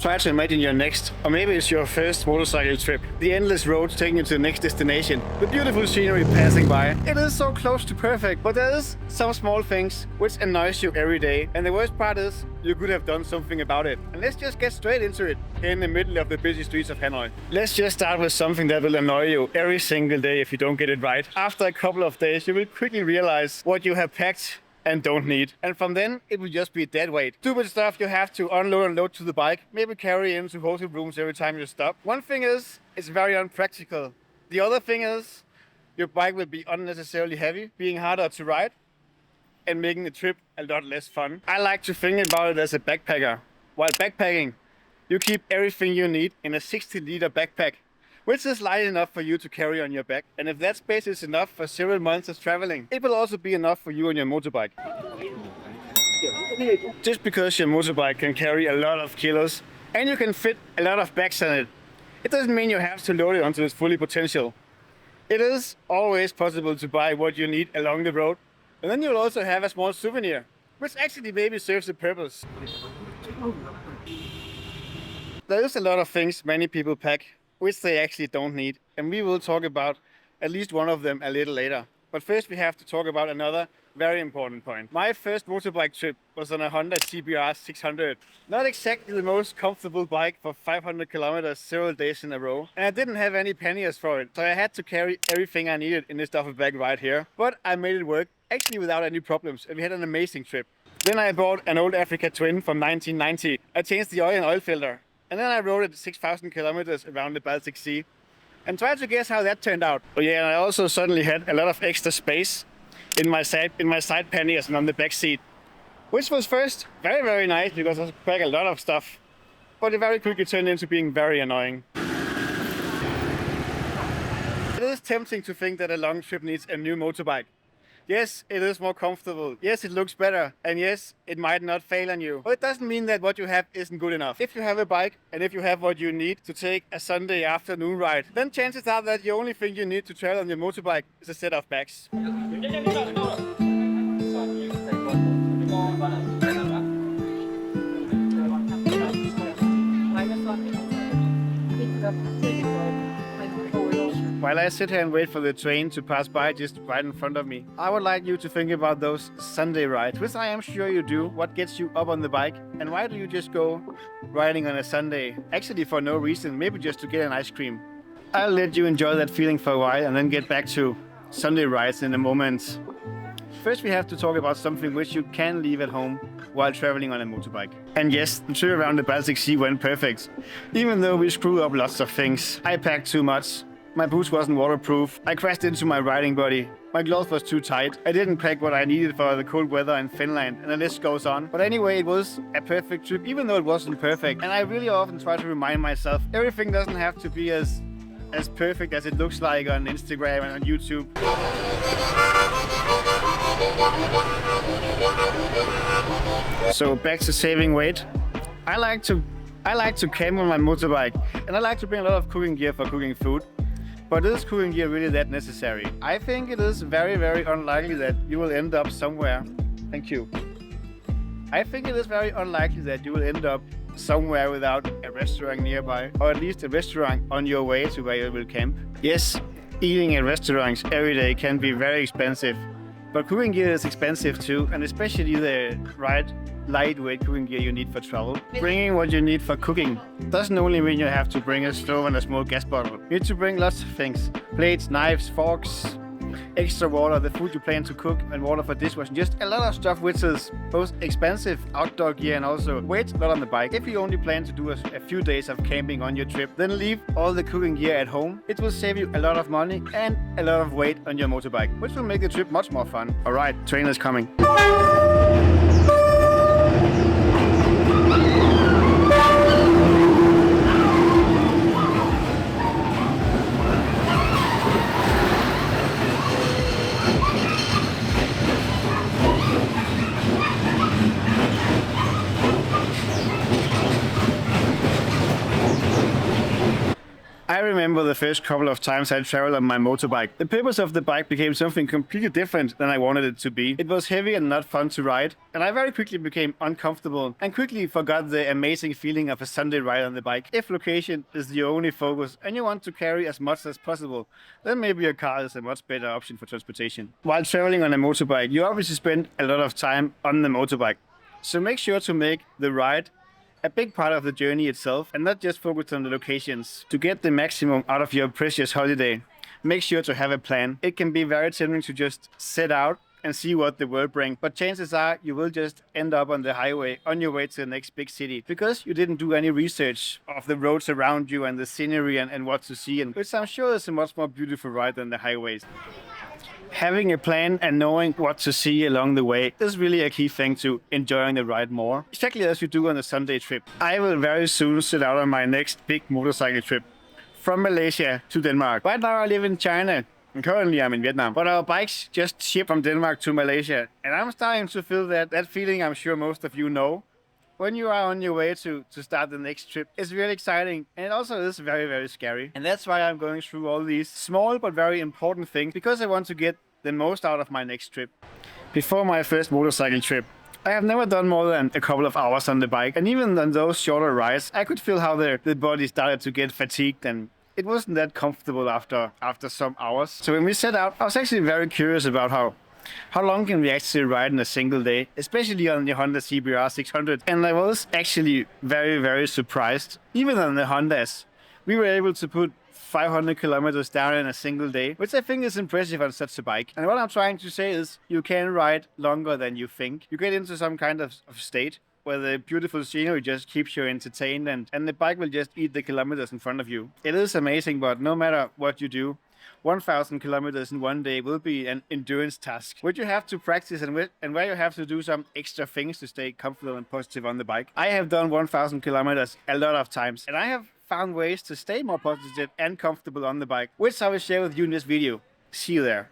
Try to imagine your next, or maybe it's your first motorcycle trip. The endless roads taking you to the next destination. The beautiful scenery passing by. It is so close to perfect, but there is some small things which annoys you every day. And the worst part is, you could have done something about it. And let's just get straight into it in the middle of the busy streets of Hanoi. Let's just start with something that will annoy you every single day if you don't get it right. After a couple of days, you will quickly realize what you have packed and don't need. And from then, it will just be dead weight. Stupid stuff you have to unload and load to the bike, maybe carry into hotel rooms every time you stop. One thing is, it's very unpractical. The other thing is, your bike will be unnecessarily heavy, being harder to ride, and making the trip a lot less fun. I like to think about it as a backpacker. While backpacking, you keep everything you need in a 60-liter backpack, which is light enough for you to carry on your back. And if that space is enough for several months of traveling, it will also be enough for you and your motorbike. Just because your motorbike can carry a lot of kilos and you can fit a lot of bags on it, it doesn't mean you have to load it onto its fully potential. It is always possible to buy what you need along the road, and then you'll also have a small souvenir, which actually maybe serves a purpose. There is a lot of things many people pack which they actually don't need, and we will talk about at least one of them a little later. But first we have to talk about another very important point. My first motorbike trip was on a Honda CBR 600. Not exactly the most comfortable bike for 500 kilometers several days in a row, and I didn't have any panniers for it, so I had to carry everything I needed in this duffel bag right here. But I made it work, actually without any problems, and we had an amazing trip. Then I bought an old Africa Twin from 1990. I changed the oil filter, and then I rode it 6,000 kilometers around the Baltic Sea. And try to guess how that turned out. Oh yeah, and I also suddenly had a lot of extra space in my side panniers and on the back seat. Which was first very, very nice because I could pack a lot of stuff. But it very quickly turned into being very annoying. It is tempting to think that a long trip needs a new motorbike. Yes, it is more comfortable. Yes, it looks better. And yes, it might not fail on you. But it doesn't mean that what you have isn't good enough. If you have a bike and if you have what you need to take a Sunday afternoon ride, then chances are that the only thing you need to travel on your motorbike is a set of bags. While I sit here and wait for the train to pass by just right in front of me, I would like you to think about those Sunday rides, which I am sure you do. What gets you up on the bike? And why do you just go riding on a Sunday? Actually for no reason, maybe just to get an ice cream. I'll let you enjoy that feeling for a while and then get back to Sunday rides in a moment. First we have to talk about something which you can leave at home while traveling on a motorbike. And yes, the trip around the Baltic Sea went perfect. Even though we screwed up lots of things. I packed too much. My boots wasn't waterproof. I crashed into my riding body. My glove was too tight. I didn't pack what I needed for the cold weather in Finland, and the list goes on. But anyway, it was a perfect trip, even though it wasn't perfect. And I really often try to remind myself, everything doesn't have to be as perfect as it looks like on Instagram and on YouTube. So back to saving weight. I like to camp on my motorbike, and I like to bring a lot of cooking gear for cooking food. But is cooking gear really that necessary? I think it is very, very unlikely that you will end up somewhere. Thank you. I think it is very unlikely that you will end up somewhere without a restaurant nearby, or at least a restaurant on your way to where you will camp. Yes, eating at restaurants every day can be very expensive, but cooking gear is expensive too, and especially the right lightweight cooking gear you need for travel. Bringing what you need for cooking doesn't only mean you have to bring a stove and a small gas bottle. You need to bring lots of things. Plates, knives, forks, extra water, the food you plan to cook, and water for dishwashing. Just a lot of stuff which is both expensive outdoor gear and also weighs a lot on the bike. If you only plan to do a few days of camping on your trip, then leave all the cooking gear at home. It will save you a lot of money and a lot of weight on your motorbike, which will make the trip much more fun. Alright, train is coming. I remember the first couple of times I traveled on my motorbike. The purpose of the bike became something completely different than I wanted it to be. It was heavy and not fun to ride, and I very quickly became uncomfortable and quickly forgot the amazing feeling of a Sunday ride on the bike. If location is the only focus and you want to carry as much as possible, then maybe a car is a much better option for transportation. While traveling on a motorbike, you obviously spend a lot of time on the motorbike. So make sure to make the ride a big part of the journey itself and not just focus on the locations. To get the maximum out of your precious holiday, make sure to have a plan. It can be very tempting to just set out and see what the world brings, but chances are you will just end up on the highway on your way to the next big city because you didn't do any research of the roads around you and the scenery and what to see, and which I'm sure is a much more beautiful ride than the highways. Having a plan and knowing what to see along the way is really a key thing to enjoying the ride more, exactly as you do on a Sunday trip. I will very soon set out on my next big motorcycle trip from Malaysia to Denmark. Right now I live in China and currently I'm in Vietnam, but our bikes just ship from Denmark to Malaysia, and I'm starting to feel that feeling I'm sure most of you know. When you are on your way to start the next trip, it's really exciting, and it also is very, very scary. And that's why I'm going through all these small but very important things, because I want to get the most out of my next trip. Before my first motorcycle trip, I have never done more than a couple of hours on the bike, and even on those shorter rides, I could feel how the body started to get fatigued, and it wasn't that comfortable after some hours. So when we set out, I was actually very curious about how long can we actually ride in a single day, especially on the Honda CBR 600. And I was actually very, very surprised. Even on the Hondas, we were able to put 500 kilometers down in a single day, which I think is impressive on such a bike. And what I'm trying to say is you can ride longer than you think. You get into some kind of state where the beautiful scenery just keeps you entertained, and the bike will just eat the kilometers in front of you. It is amazing, but no matter what you do, 1,000 kilometers in one day will be an endurance task, which you have to practice and where you have to do some extra things to stay comfortable and positive on the bike. I have done 1,000 kilometers a lot of times, and I have found ways to stay more positive and comfortable on the bike, which I will share with you in this video. See you there.